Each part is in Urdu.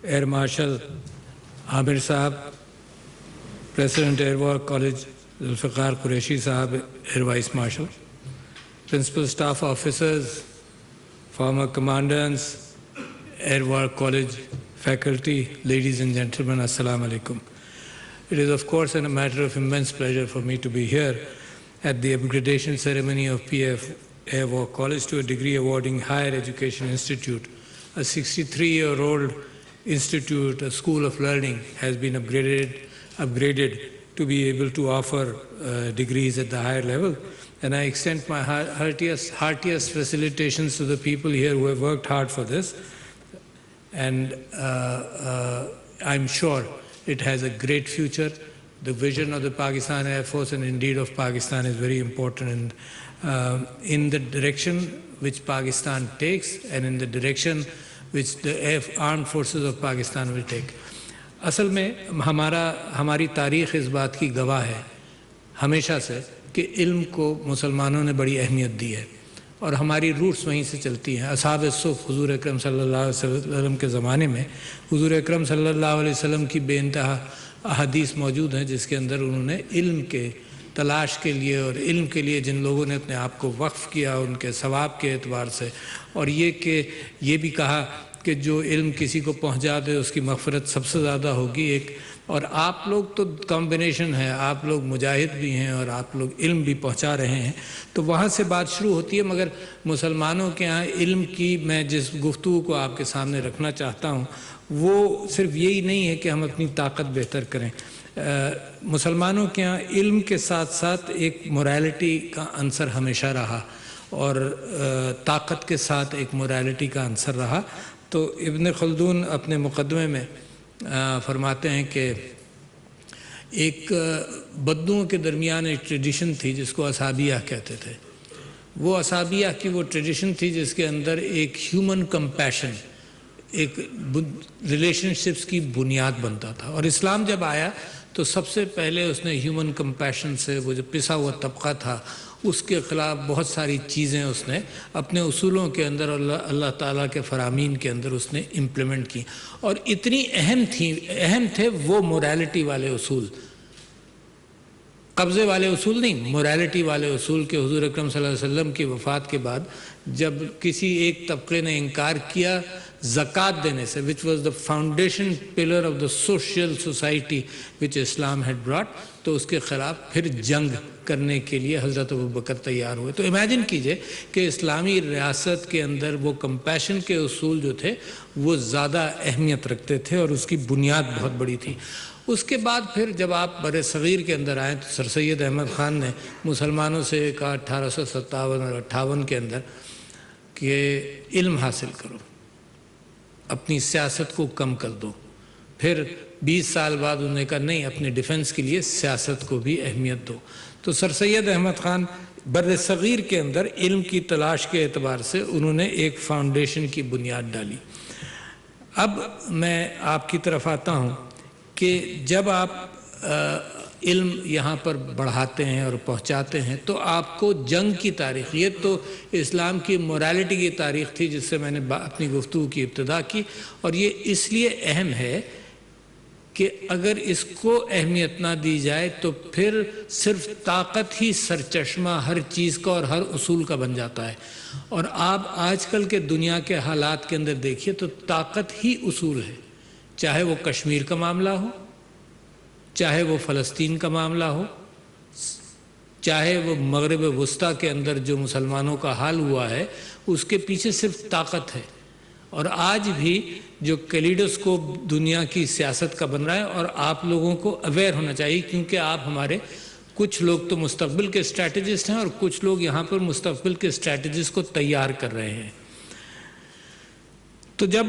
Air Marshal Amir Saab, President Air War College Zulfiqar Qureshi Saab, Air Vice Marshal, Principal Staff Officers, former Commandants, Air War College faculty, ladies and gentlemen, Assalamu alaikum. It is of course a matter of immense pleasure for me to be here at the upgradation ceremony of PF Air War College to a degree awarding higher education institute. A 63-year-old institute, a school of learning, has been upgraded to be able to offer degrees at the higher level. And I extend my heartiest felicitations to the people here who have worked hard for this. And I'm sure it has a great future. The vision of the Pakistan Air Force and indeed of Pakistan is very important in the direction which Pakistan takes and in the direction which the armed forces of Pakistan will take. اصل میں ہماری تاریخ اس بات کی گواہ ہے ہمیشہ سے کہ علم کو مسلمانوں نے بڑی اہمیت دی ہے اور ہماری روٹس وہیں سے چلتی ہیں. اصحاب الصف حضور اکرم صلی اللہ علیہ وسلم کے زمانے میں حضور اکرم صلی اللہ علیہ وسلم کی بے انتہا احادیث موجود ہیں جس کے اندر انہوں نے علم کے تلاش کے لیے اور علم کے لیے جن لوگوں نے اپنے آپ کو وقف کیا ان کے ثواب کے اعتبار سے اور یہ بھی کہا کہ جو علم کسی کو پہنچا دے اس کی مغفرت سب سے زیادہ ہوگی ایک. اور آپ لوگ تو کمبینیشن ہے, آپ لوگ مجاہد بھی ہیں اور آپ لوگ علم بھی پہنچا رہے ہیں, تو وہاں سے بات شروع ہوتی ہے. مگر مسلمانوں کے ہاں علم کی میں جس گفتگو کو آپ کے سامنے رکھنا چاہتا ہوں وہ صرف یہی نہیں ہے کہ ہم اپنی طاقت بہتر کریں. مسلمانوں کے ہاں علم کے ساتھ ساتھ ایک موریلٹی کا عنصر ہمیشہ رہا اور طاقت کے ساتھ ایک موریلٹی کا عنصر رہا. تو ابن خلدون اپنے مقدمے میں فرماتے ہیں کہ ایک بدوؤں کے درمیان ایک ٹریڈیشن تھی جس کو اصحابیہ کہتے تھے. وہ اصحابیہ کی وہ ٹریڈیشن تھی جس کے اندر ایک ہیومن کمپیشن, ایک ریلیشن شپس کی بنیاد بنتا تھا. اور اسلام جب آیا تو سب سے پہلے اس نے ہیومن کمپیشن سے وہ جو پسا ہوا طبقہ تھا اس کے خلاف بہت ساری چیزیں اس نے اپنے اصولوں کے اندر اور اللہ تعالیٰ کے فرامین کے اندر اس نے امپلیمنٹ کی. اور اتنی اہم تھے وہ موریلٹی والے اصول, قبضے والے اصول نہیں, موریلٹی والے اصول کے حضور اکرم صلی اللہ علیہ وسلم کی وفات کے بعد جب کسی ایک طبقے نے انکار کیا زکوٰۃ دینے سے, which was the foundation pillar of the social society which Islam had brought, تو اس کے خلاف پھر جنگ کرنے کے لیے حضرت ابوبکر تیار ہوئے. تو امیجن کیجئے کہ اسلامی ریاست کے اندر وہ کمپیشن کے اصول جو تھے وہ زیادہ اہمیت رکھتے تھے اور اس کی بنیاد بہت بڑی تھی. اس کے بعد پھر جب آپ بر صغیر کے اندر آئیں تو سر سید احمد خان نے مسلمانوں سے کہا 1857 اور 58 کے اندر کہ علم حاصل کرو, اپنی سیاست کو کم کر دو. پھر 20 سال بعد انہوں نے کہا نہیں, اپنے ڈیفنس کے لیے سیاست کو بھی اہمیت دو. تو سر سید احمد خان بر صغیر کے اندر علم کی تلاش کے اعتبار سے انہوں نے ایک فاؤنڈیشن کی بنیاد ڈالی. اب میں آپ کی طرف آتا ہوں کہ جب آپ علم یہاں پر بڑھاتے ہیں اور پہنچاتے ہیں تو آپ کو جنگ کی تاریخ, یہ تو اسلام کی موریلٹی کی تاریخ تھی جس سے میں نے اپنی گفتگو کی ابتدا کی, اور یہ اس لیے اہم ہے کہ اگر اس کو اہمیت نہ دی جائے تو پھر صرف طاقت ہی سرچشمہ ہر چیز کا اور ہر اصول کا بن جاتا ہے. اور آپ آج کل کے دنیا کے حالات کے اندر دیکھیے تو طاقت ہی اصول ہے, چاہے وہ کشمیر کا معاملہ ہو, چاہے وہ فلسطین کا معاملہ ہو, چاہے وہ مغرب وسطیٰ کے اندر جو مسلمانوں کا حال ہوا ہے اس کے پیچھے صرف طاقت ہے. اور آج بھی جو کلیڈوسکوپ دنیا کی سیاست کا بن رہا ہے, اور آپ لوگوں کو اویئر ہونا چاہیے کیونکہ آپ ہمارے کچھ لوگ تو مستقبل کے اسٹریٹجسٹ ہیں اور کچھ لوگ یہاں پر مستقبل کے اسٹریٹجسٹ کو تیار کر رہے ہیں. تو جب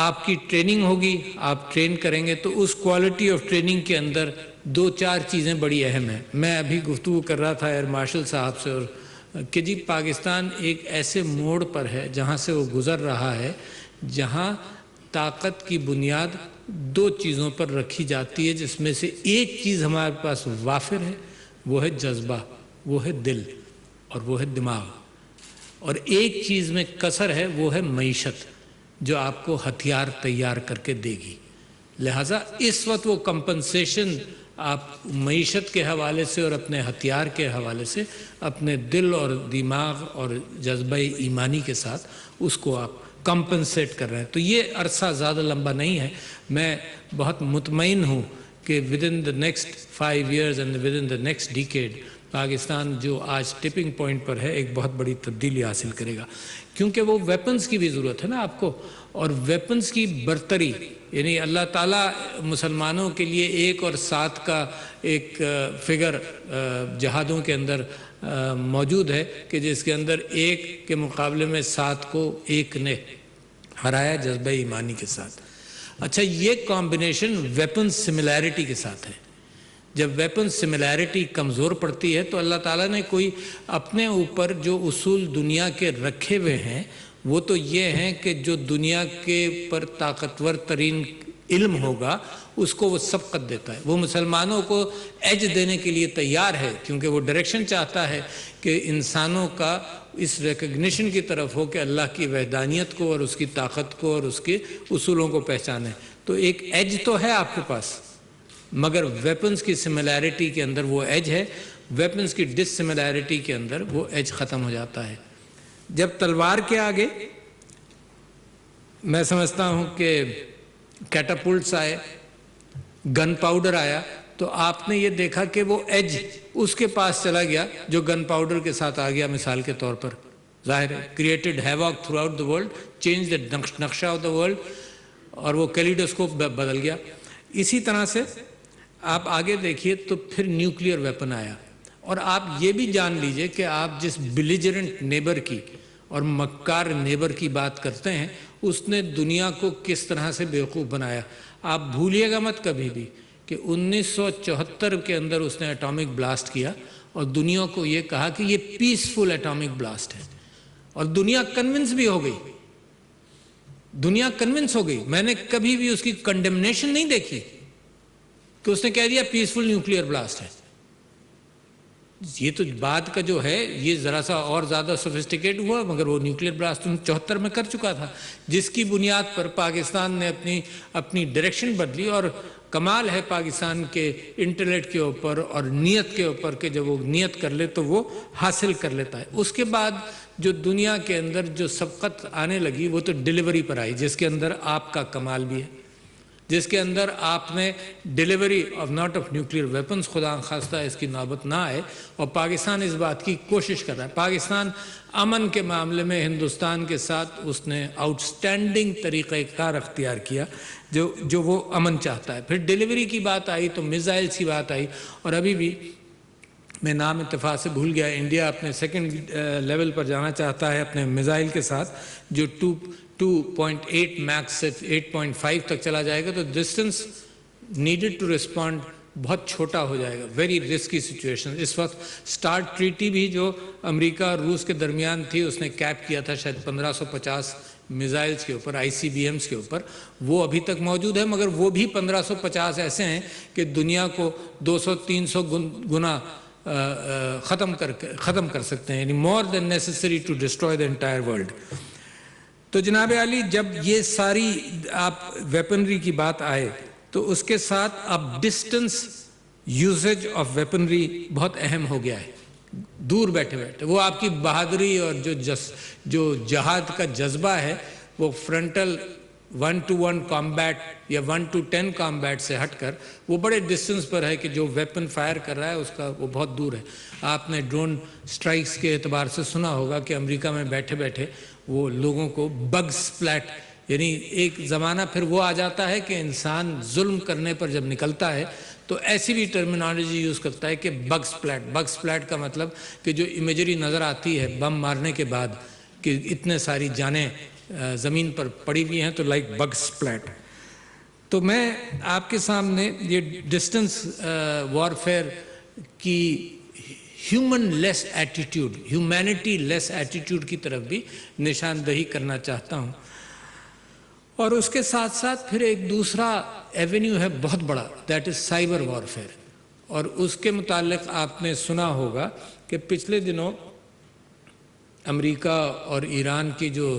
آپ کی ٹریننگ ہوگی, آپ ٹرین کریں گے تو اس کوالٹی آف ٹریننگ کے اندر 2-4 چیزیں بڑی اہم ہیں. میں ابھی گفتگو کر رہا تھا ایئر مارشل صاحب سے اور کہ جی پاکستان ایک ایسے موڑ پر ہے جہاں سے وہ گزر رہا ہے جہاں طاقت کی بنیاد 2 چیزوں پر رکھی جاتی ہے, جس میں سے ایک چیز ہمارے پاس وافر ہے, وہ ہے جذبہ, وہ ہے دل اور وہ ہے دماغ, اور ایک چیز میں کثر ہے وہ ہے معیشت. جو آپ کو ہتھیار تیار کر کے دے گی. لہٰذا اس وقت وہ کمپنسیشن آپ معیشت کے حوالے سے اور اپنے ہتھیار کے حوالے سے اپنے دل اور دماغ اور جذبہ ایمانی کے ساتھ اس کو آپ کمپنسیٹ کر رہے ہیں. تو یہ عرصہ زیادہ لمبا نہیں ہے. میں بہت مطمئن ہوں کہ within the next 5 years and within the next decade Pakistan جو آج ٹپنگ پوائنٹ پر ہے ایک بہت بڑی تبدیلی حاصل کرے گا. کیونکہ وہ ویپنز کی بھی ضرورت ہے نا آپ کو, اور ویپنز کی برتری, یعنی اللہ تعالیٰ مسلمانوں کے لیے 1 اور 7 کا ایک فگر جہادوں کے اندر موجود ہے کہ جس کے اندر 1 کے مقابلے میں 7 کو 1 نے ہرایا جذبہ ایمانی کے ساتھ. اچھا, یہ کمبینیشن ویپن سملیرٹی کے ساتھ ہے. جب ویپن سملیرٹی کمزور پڑتی ہے تو اللہ تعالیٰ نے کوئی اپنے اوپر جو اصول دنیا کے رکھے ہوئے ہیں وہ تو یہ ہیں کہ جو دنیا کے پر طاقتور ترین علم ہوگا اس کو وہ سبقت دیتا ہے. وہ مسلمانوں کو ایج دینے کے لیے تیار ہے کیونکہ وہ ڈائریکشن چاہتا ہے کہ انسانوں کا اس ریکگنیشن کی طرف ہو کہ اللہ کی وحدانیت کو اور اس کی طاقت کو اور اس کے اصولوں کو پہچانے. تو ایک ایج تو ہے آپ کے پاس, مگر ویپنز کی سملیرٹی کے اندر وہ ایج ہے, ویپنز کی ڈس سملیرٹی کے اندر وہ ایج ختم ہو جاتا ہے. جب تلوار کے آگے میں سمجھتا ہوں کہ کیٹاپلٹس آئے, گن پاؤڈر آیا, تو آپ نے یہ دیکھا کہ وہ ایج اس کے پاس چلا گیا جو گن پاؤڈر کے ساتھ آ گیا. مثال کے طور پر ظاہر ہے created havoc throughout the world, change the نقشہ آف دا ورلڈ, اور وہ کیلیڈوسکوپ بدل گیا. اسی طرح سے آپ آگے دیکھیے تو پھر نیوکلیئر ویپن آیا. اور آپ یہ بھی جان لیجئے کہ آپ جس بیلیجرنٹ نیبر کی اور مکار نیبر کی بات کرتے ہیں اس نے دنیا کو کس طرح سے بیوقوف بنایا. آپ بھولیے گا مت کبھی بھی کہ 1974 کے اندر اس نے اٹامک بلاسٹ کیا اور دنیا کو یہ کہا کہ یہ پیسفل اٹامک بلاسٹ ہے, اور دنیا کنونس بھی ہو گئی. دنیا کنونس ہو گئی. میں نے کبھی بھی اس کی کنڈمنیشن نہیں دیکھی کہ اس نے کہہ دیا پیسفل نیوکلیئر بلاسٹ ہے. یہ تو بات کا جو ہے یہ ذرا سا اور زیادہ سوفسٹیکیٹ ہوا, مگر وہ نیوکلیئر بلاسٹ 74 میں کر چکا تھا, جس کی بنیاد پر پاکستان نے اپنی ڈائریکشن بدلی. اور کمال ہے پاکستان کے انٹلیکٹ کے اوپر اور نیت کے اوپر کہ جب وہ نیت کر لے تو وہ حاصل کر لیتا ہے. اس کے بعد جو دنیا کے اندر جو سبقت آنے لگی وہ تو ڈیلیوری پر آئی, جس کے اندر آپ کا کمال بھی ہے, جس کے اندر آپ نے delivery of not of nuclear weapons, خدا خواستہ اس کی نوبت نہ آئے, اور پاکستان اس بات کی کوشش کر رہا ہے. پاکستان امن کے معاملے میں ہندوستان کے ساتھ اس نے آؤٹ سٹینڈنگ طریقہ کار اختیار کیا جو وہ امن چاہتا ہے. پھر ڈیلیوری کی بات آئی تو میزائلز کی بات آئی, اور ابھی بھی میں نام اتفاق سے بھول گیا, انڈیا اپنے سیکنڈ لیول پر جانا چاہتا ہے اپنے میزائل کے ساتھ جو 2.8 میکس سے 8.5 تک چلا جائے گا. تو ڈسٹنس نیڈڈ ٹو رسپونڈ بہت چھوٹا ہو جائے گا. Very risky situation. اس وقت سٹارٹ ٹریٹی بھی جو امریکہ اور روس کے درمیان تھی اس نے کیپ کیا تھا شاید 1550 میزائلز کے اوپر, ICBMs کے اوپر, وہ ابھی تک موجود ہے, مگر وہ بھی 1550 ایسے ہیں کہ دنیا کو 200-300 گنا ختم کر سکتے ہیں, یعنی more than necessary to destroy the entire world. تو جناب عالی جب یہ ساری آپ ویپنری کی بات آئے تو اس کے ساتھ اب ڈسٹنس یوزیج آف ویپنری بہت اہم ہو گیا ہے. دور بیٹھے وہ آپ کی بہادری اور جو جہاد کا جذبہ ہے وہ فرنٹل 1-to-1 کامبیٹ یا 1-to-10 کامبیٹ سے ہٹ کر وہ بڑے ڈسٹنس پر ہے کہ جو ویپن فائر کر رہا ہے اس کا وہ بہت دور ہے. آپ نے ڈرون سٹرائکس کے اعتبار سے سنا ہوگا کہ امریکہ میں بیٹھے بیٹھے وہ لوگوں کو بگ سپلیٹ, یعنی ایک زمانہ پھر وہ آ جاتا ہے کہ انسان ظلم کرنے پر جب نکلتا ہے تو ایسی بھی ٹرمینالوجی یوز کرتا ہے کہ بگ سپلیٹ کا مطلب کہ جو امیجری نظر آتی ہے بم مارنے کے بعد کہ اتنے ساری جانیں زمین پر پڑی ہوئی ہیں, تو لائک بگ سپلیٹ. تو میں آپ کے سامنے یہ ڈسٹنس وارفیئر کی ہیومن لیس ایٹیٹیوڈ, ہیومینٹی لیس ایٹیٹیوڈ کی طرف بھی نشاندہی کرنا چاہتا ہوں. اور اس کے ساتھ ساتھ پھر ایک دوسرا ایونیو ہے بہت بڑا, دیٹ از سائبر وارفیئر. اور اس کے متعلق آپ نے سنا ہوگا کہ پچھلے دنوں امریکہ اور ایران کی جو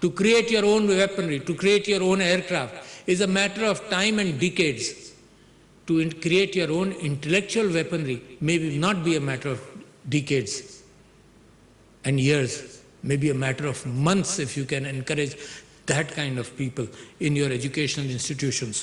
To create your own weaponry, to create your own aircraft is a matter of time and decades. To create your own intellectual weaponry maybe not be a matter of decades and years, maybe a matter of months if you can encourage that kind of people in your educational institutions.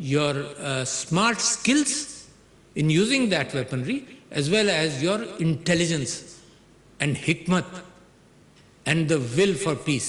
your smart skills in using that weaponry, as well as your intelligence and hikmat and the will for peace.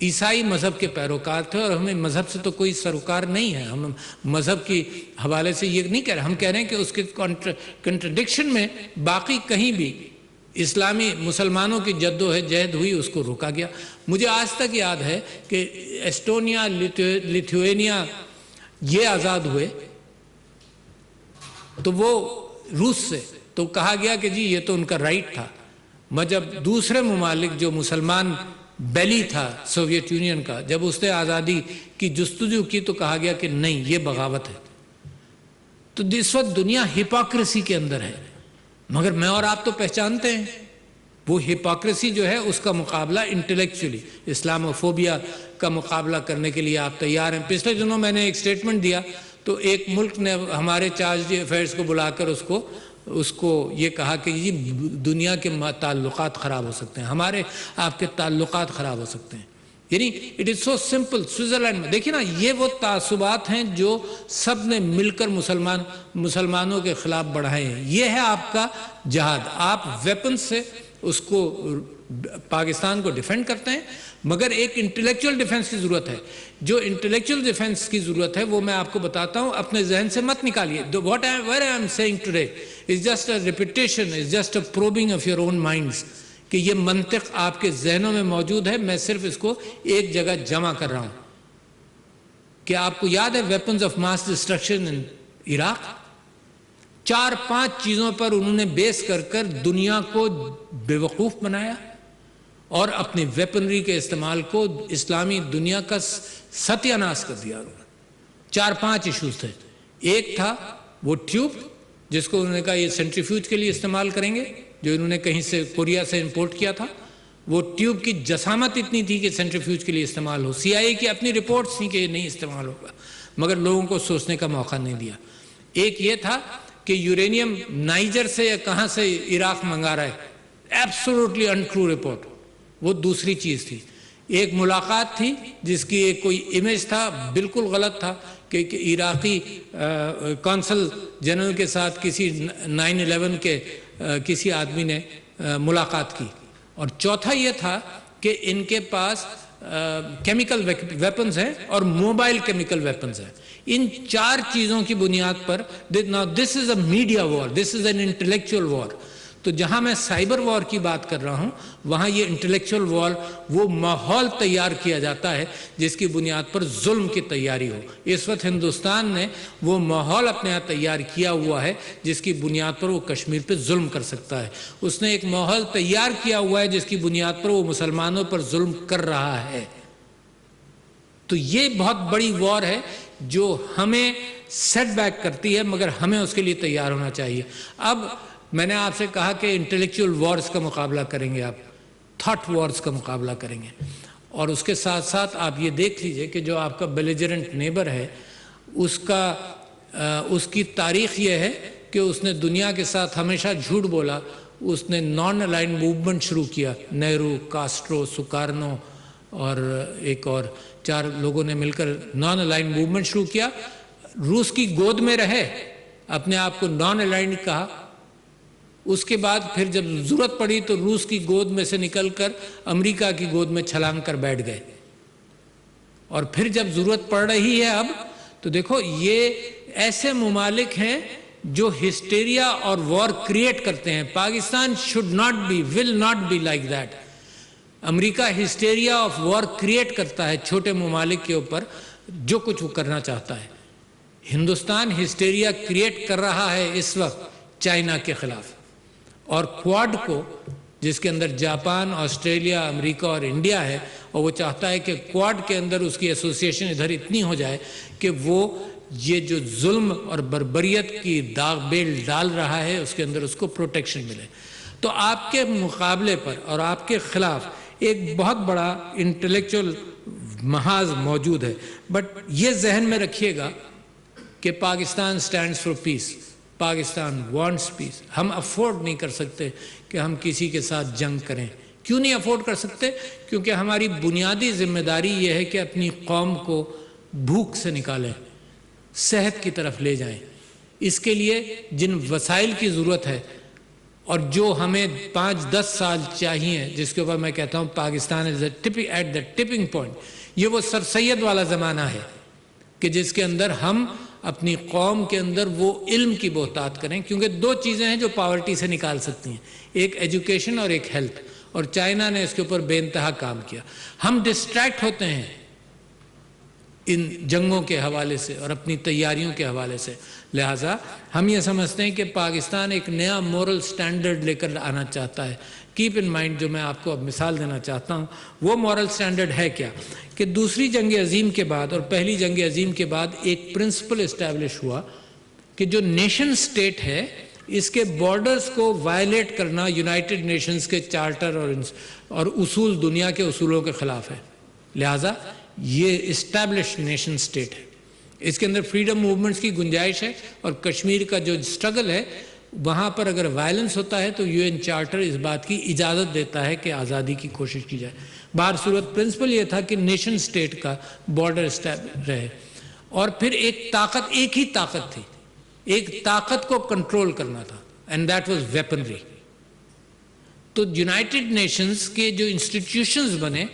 عیسائی مذہب کے پیروکار تھے اور ہمیں مذہب سے تو کوئی سروکار نہیں ہے. ہم مذہب کی حوالے سے یہ نہیں کہہ رہے, ہم کہہ رہے ہیں کہ اس کے کنٹرڈکشن میں باقی کہیں بھی اسلامی مسلمانوں کی جد و جہد ہوئی, اس کو روکا گیا. مجھے آج تک یاد ہے کہ ایسٹونیا, لیتھوینیا یہ آزاد ہوئے تو وہ روس سے, تو کہا گیا کہ جی یہ تو ان کا رائٹ تھا. جب دوسرے ممالک جو مسلمان بیلی تھا سوویت یونین کا, جب اس نے آزادی کی جستجو کی تو کہا گیا کہ نہیں یہ بغاوت ہے. تو اس وقت دنیا ہپوکریسی کے اندر ہے, مگر میں اور آپ تو پہچانتے ہیں وہ ہپوکریسی جو ہے اس کا مقابلہ انٹلیکچولی, اسلاموفوبیا کا مقابلہ کرنے کے لیے آپ تیار ہیں. پچھلے دنوں میں نے ایک سٹیٹمنٹ دیا تو ایک ملک نے ہمارے چارج افیئرز کو بلا کر اس کو یہ کہا کہ یہ دنیا کے تعلقات خراب ہو سکتے ہیں, ہمارے آپ کے تعلقات خراب ہو سکتے ہیں. یعنی it is so simple. Switzerland میں دیکھیں نا, یہ وہ تعصبات ہیں جو سب نے مل کر مسلمانوں کے خلاف بڑھائے ہیں. یہ ہے آپ کا جہاد. آپ ویپن سے اس کو پاکستان کو ڈیفینڈ کرتے ہیں, مگر ایک انٹلیکچوئل ڈیفنس کی ضرورت ہے. جو انٹلیکچوئل ڈیفنس کی ضرورت ہے وہ میں آپ کو بتاتا ہوں, اپنے ذہن سے مت نکالیے. What I am saying today is just a repetition, is just a probing of your own minds. کہ یہ منطق آپ کے ذہنوں میں موجود ہے, میں صرف اس کو ایک جگہ جمع کر رہا ہوں. کہ آپ کو یاد ہے ویپنز آف ماس ڈسٹرکشن ان عراق, 4-5 چیزوں پر انہوں نے بیس کر کر دنیا کو بیوقوف بنایا اور اپنی ویپنری کے استعمال کو اسلامی دنیا کا ستیہ ناش کر دیا. 4-5 ایشوز تھے. ایک تھا وہ ٹیوب, جس کو انہوں نے کہا یہ سینٹریفیوج کے لیے استعمال کریں گے, جو انہوں نے کہیں سے کوریا سے امپورٹ کیا تھا. وہ ٹیوب کی جسامت اتنی تھی کہ سینٹریفیوج کے لیے استعمال ہو. CIA کی اپنی رپورٹس تھیں کہ یہ نہیں استعمال ہوگا, مگر لوگوں کو سوچنے کا موقع نہیں دیا. ایک یہ تھا کہ یورینیم نائجر سے یا کہاں سے عراق منگا رہا ہے, ایبسولوٹلی انٹرو رپورٹ. وہ دوسری چیز تھی. ایک ملاقات تھی جس کی ایک کوئی امیج تھا, بالکل غلط تھا, کہ عراقی کونسل جنرل کے ساتھ کسی 9/11 کے کسی آدمی نے ملاقات کی. اور چوتھا یہ تھا کہ ان کے پاس کیمیکل ویپنز ہیں اور موبائل کیمیکل ویپنز ہیں. ان 4 چیزوں کی بنیاد پر this is a media war, this is an intellectual war. تو جہاں میں سائبر وار کی بات کر رہا ہوں وہاں یہ انٹلیکچوئل وار, وہ ماحول تیار کیا جاتا ہے جس کی بنیاد پر ظلم کی تیاری ہو. اس وقت ہندوستان نے وہ ماحول اپنے یہاں تیار کیا ہوا ہے جس کی بنیاد پر وہ کشمیر پہ ظلم کر سکتا ہے. اس نے ایک ماحول تیار کیا ہوا ہے جس کی بنیاد پر وہ مسلمانوں پر ظلم کر رہا ہے. تو یہ بہت بڑی وار ہے جو ہمیں سیٹ بیک کرتی ہے, مگر ہمیں اس کے لیے تیار ہونا چاہیے. اب میں نے آپ سے کہا کہ انٹلیکچوئل وارز کا مقابلہ کریں گے, آپ تھاٹ وارز کا مقابلہ کریں گے, اور اس کے ساتھ ساتھ آپ یہ دیکھ لیجئے کہ جو آپ کا بیلیجرنٹ نیبر ہے اس کی تاریخ یہ ہے کہ اس نے دنیا کے ساتھ ہمیشہ جھوٹ بولا. اس نے نان الائن موومنٹ شروع کیا, نہرو, کاسٹرو, سکارنو اور ایک اور 4 لوگوں نے مل کر نان الائن موومنٹ شروع کیا. روس کی گود میں رہے, اپنے آپ کو نان الائن کہا. اس کے بعد پھر جب ضرورت پڑی تو روس کی گود میں سے نکل کر امریکہ کی گود میں چھلانگ کر بیٹھ گئے. اور پھر جب ضرورت پڑ رہی ہے اب تو دیکھو یہ ایسے ممالک ہیں جو ہسٹیریا اور وار کریٹ کرتے ہیں. Pakistan should not be, will not be like that. امریکہ ہسٹیریا آف وار کریٹ کرتا ہے چھوٹے ممالک کے اوپر جو کچھ وہ کرنا چاہتا ہے. ہندوستان ہسٹیریا کریٹ کر رہا ہے اس وقت چائنا کے خلاف, اور کوڈ کو جس کے اندر جاپان, آسٹریلیا, امریکہ اور انڈیا ہے, اور وہ چاہتا ہے کہ کوڈ کے اندر اس کی ایسوسیشن ادھر اتنی ہو جائے کہ وہ یہ جو ظلم اور بربریت کی داغ بیل ڈال رہا ہے اس کے اندر اس کو پروٹیکشن ملے. تو آپ کے مقابلے پر اور آپ کے خلاف ایک بہت بڑا انٹلیکچوئل محاذ موجود ہے. بٹ یہ ذہن میں رکھیے گا کہ Pakistan stands for peace, Pakistan wants peace. ہم افورڈ نہیں کر سکتے کہ ہم کسی کے ساتھ جنگ کریں. کیوں نہیں افورڈ کر سکتے؟ کیونکہ ہماری بنیادی ذمہ داری یہ ہے کہ اپنی قوم کو بھوک سے نکالیں, صحت کی طرف لے جائیں. اس کے لیے جن وسائل کی ضرورت ہے اور جو ہمیں 5-10 سال چاہیے، جس کے اوپر میں کہتا ہوں پاکستان از ایٹ دا ٹپنگ پوائنٹ، یہ وہ سر سید والا زمانہ ہے کہ جس کے اندر ہم اپنی قوم کے اندر وہ علم کی بہتات کریں، کیونکہ 2 چیزیں ہیں جو پاورٹی سے نکال سکتی ہیں، ایک ایجوکیشن اور ایک ہیلتھ، اور چائنا نے اس کے اوپر بے انتہا کام کیا۔ ہم ڈسٹریکٹ ہوتے ہیں ان جنگوں کے حوالے سے اور اپنی تیاریوں کے حوالے سے، لہٰذا ہم یہ سمجھتے ہیں کہ پاکستان ایک نیا مورل سٹینڈرڈ لے کر آنا چاہتا ہے۔ کیپ ان مائنڈ، جو میں آپ کو اب مثال دینا چاہتا ہوں، وہ مورل سٹینڈرڈ ہے کیا کہ دوسری جنگ عظیم کے بعد اور پہلی جنگ عظیم کے بعد ایک پرنسپل اسٹیبلش ہوا کہ جو نیشن سٹیٹ ہے اس کے بارڈرز کو وائلیٹ کرنا یونائٹڈ نیشنز کے چارٹر اور اصول، دنیا کے اصولوں کے خلاف ہے، لہٰذا یہ اسٹیبلش نیشن سٹیٹ ہے۔ اس کے اندر فریڈم موومنٹس کی گنجائش ہے، اور کشمیر کا جو اسٹرگل ہے وہاں پر اگر وائلنس ہوتا ہے تو UN چارٹر اس بات کی اجازت دیتا ہے کہ آزادی کی کوشش کی جائے۔ بہر صورت پرنسپل یہ تھا کہ نیشن سٹیٹ کا بارڈر اسٹیبلش رہے، اور پھر ایک ہی طاقت تھی، ایک طاقت کو کنٹرول کرنا تھا، اینڈ دیٹ واز ویپنری۔ تو یونائٹڈ نیشنز کے جو انسٹیٹیوشنز بنے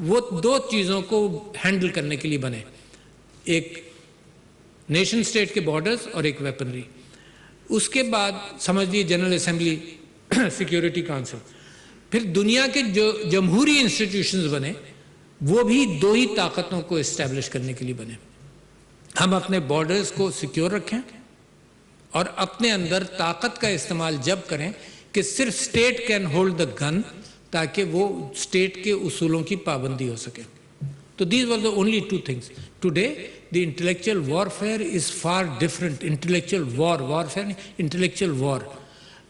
وہ 2 چیزوں کو ہینڈل کرنے کے لیے بنے، ایک نیشن سٹیٹ کے بارڈرز اور ایک ویپنری۔ اس کے بعد سمجھ لیے جنرل اسمبلی، سیکیورٹی کونسل، پھر دنیا کے جو جمہوری انسٹیٹیوشنز بنے وہ بھی 2 ہی طاقتوں کو اسٹیبلش کرنے کے لیے بنے۔ ہم اپنے بارڈرز کو سیکیور رکھیں اور اپنے اندر طاقت کا استعمال جب کریں کہ صرف اسٹیٹ کین ہولڈ دا گن، تاکہ وہ اسٹیٹ کے اصولوں کی پابندی ہو سکے۔ تو these were the only 2 things. Today, the intellectual warfare is far different. Intellectual warfare, intellectual war.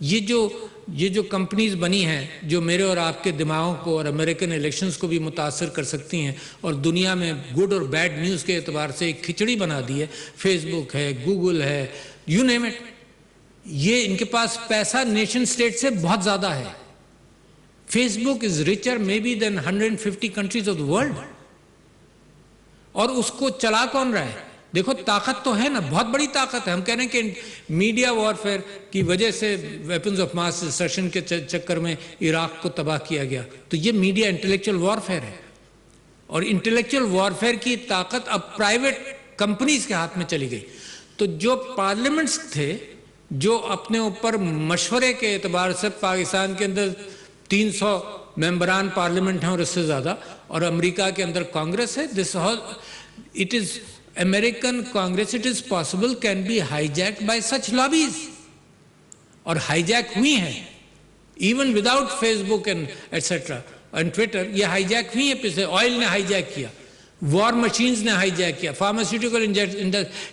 یہ جو کمپنیز بنی ہیں جو میرے اور آپ کے دماغوں کو اور امریکن الیکشنز کو بھی متاثر کر سکتی ہیں، اور دنیا میں گڈ اور بیڈ نیوز کے اعتبار سے ایک کھچڑی بنا دی ہے، فیس بک ہے، گوگل ہے، یو نیم اٹ، یہ ان کے پاس پیسہ نیشن سٹیٹ سے بہت زیادہ ہے۔ Facebook is richer maybe than 150 countries of the world, اور اس کو چلا کون رہا ہے؟ دیکھو طاقت تو ہے نا، بہت بڑی طاقت ہے۔ ہم کہہ رہے ہیں کہ میڈیا وارفیئر کی وجہ سے ویپنز آف ماس ڈسٹرکشن کے چکر میں عراق کو تباہ کیا گیا، تو یہ میڈیا انٹلیکچوئل وارفیئر ہے، اور انٹلیکچوئل وارفیئر کی طاقت اب پرائیویٹ کمپنیز کے ہاتھ میں چلی گئی۔ تو جو پارلیمنٹس تھے جو اپنے اوپر مشورے کے اعتبار سے، پاکستان کے اندر 300 ممبران پارلیمنٹ ہیں اور اس سے زیادہ، اور امریکہ کے اندر کانگریس ہے، it is American Congress, it is possible can be hijacked by such lobbies، اور ہائیجیک ہوئی ہیں even without Facebook and etc and Twitter، یہ ہائیجیک ہوئی ہیں۔ پھر آئل نے ہائیجیک کیا، وار مشینز نے ہائیجیک کیا، فارماسیوٹیکل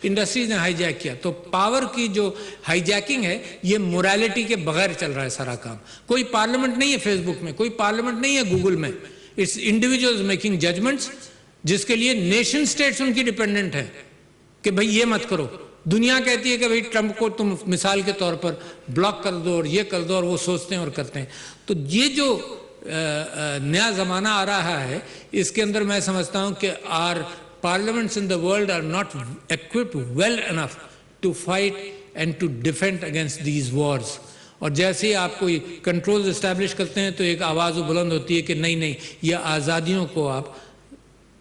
انڈسٹریز نے ہائیجیک کیا۔ تو پاور کی جو ہائیجیکنگ ہے یہ مورالٹی کے بغیر چل رہا ہے سارا کام۔ کوئی پارلیمنٹ نہیں ہے فیس بک میں، کوئی پارلیمنٹ نہیں ہے گوگل میں، اٹس انڈیویجولز میکنگ ججمنٹس، جس کے لیے نیشن سٹیٹس ان کی ڈیپینڈنٹ ہے کہ بھئی یہ مت کرو۔ دنیا کہتی ہے کہ بھئی ٹرمپ کو تم مثال کے طور پر بلاک کر دو اور یہ کر دو، اور وہ سوچتے ہیں اور کرتے ہیں۔ تو یہ جو نیا زمانہ آ رہا ہے اس کے اندر میں سمجھتا ہوں کہ our parliaments in the world are not equipped well enough to fight and to defend against these wars۔ اور جیسے ہی آپ کوئی کنٹرولز اسٹیبلش کرتے ہیں تو ایک آواز بلند ہوتی ہے کہ نہیں یہ آزادیوں کو آپ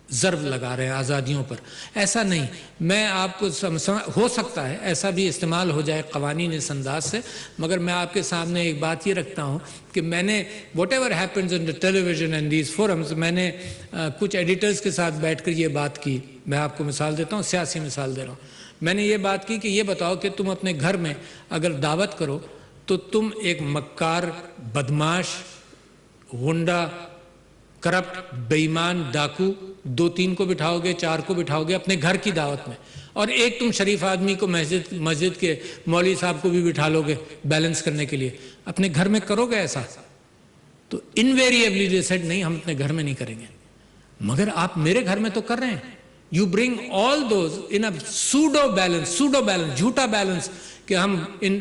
ضرب لگا رہے ہیں، آزادیوں پر۔ ایسا نہیں، میں آپ کو ہو سکتا ہے ایسا بھی استعمال ہو جائے قوانین اس انداز سے، مگر میں آپ کے سامنے ایک بات یہ رکھتا ہوں کہ میں نے whatever happens on the television and these forums، میں نے کچھ ایڈیٹرز کے ساتھ بیٹھ کر یہ بات کی۔ میں آپ کو مثال دیتا ہوں، سیاسی مثال دے رہا ہوں۔ میں نے یہ بات کی کہ یہ بتاؤ کہ تم اپنے گھر میں اگر دعوت کرو تو تم ایک مکار، بدماش، غنڈہ، کرپٹ، بے ایمان، ڈاکو 2-3 کو بٹھاؤ گے، 4 کو بٹھاؤ گے اپنے گھر کی دعوت میں، اور ایک تم شریف آدمی کو مسجد کے مولوی صاحب کو بھی بٹھا لو گے بیلنس کرنے کے لیے، اپنے گھر میں کرو گے ایسا؟ تو انویریبلی دے سیڈ نہیں، ہم اپنے گھر میں نہیں کریں گے۔ مگر آپ میرے گھر میں تو کر رہے ہیں۔ You bring all those in a pseudo balance, جھوٹا بیلنس کہ ہم ان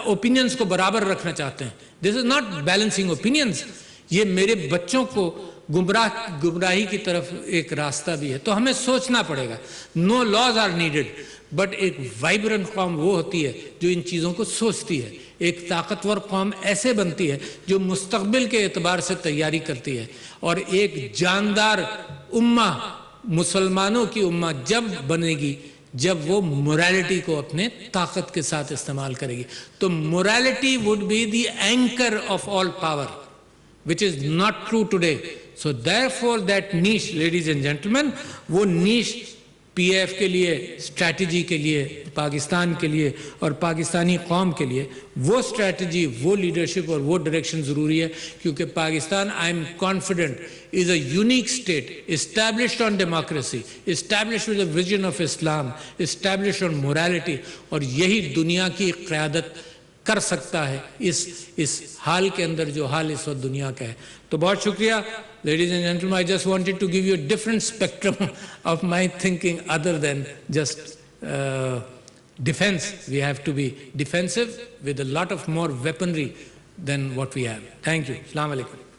اوپینینز کو برابر رکھنا چاہتے ہیں۔ دس از ناٹ بیلنسنگ اوپینینز، یہ میرے بچوں کو گمراہی کی طرف ایک راستہ بھی ہے۔ تو ہمیں سوچنا پڑے گا۔ نو لاز آر نیڈڈ، بٹ ایک وائبرنٹ قوم وہ ہوتی ہے جو ان چیزوں کو سوچتی ہے، ایک طاقتور قوم ایسے بنتی ہے جو مستقبل کے اعتبار سے تیاری کرتی ہے، اور ایک جاندار امہ، مسلمانوں کی امہ جب بنے گی جب وہ morality کو اپنے طاقت کے ساتھ استعمال کرے گی. تو morality would be the anchor of all power, which is not true today. So therefore that niche, ladies and gentlemen, وہ niche پی ایف کے لیے، اسٹریٹجی کے لیے، پاکستان کے لیے اور پاکستانی قوم کے لیے وہ اسٹریٹجی، وہ لیڈرشپ اور وہ ڈائریکشن ضروری ہے، کیونکہ Pakistan I am confident is a unique state established on democracy, established with a vision of Islam, established on morality, اور یہی دنیا کی قیادت کر سکتا ہے اس حال کے اندر جو حال اس وقت دنیا کا ہے. تو بہت شکریہ. Ladies and gentlemen, I just wanted to give you a different spectrum of my thinking other than just defense. We have to be defensive with a lot of more weaponry than what we have. Thank you. Assalamu alaikum.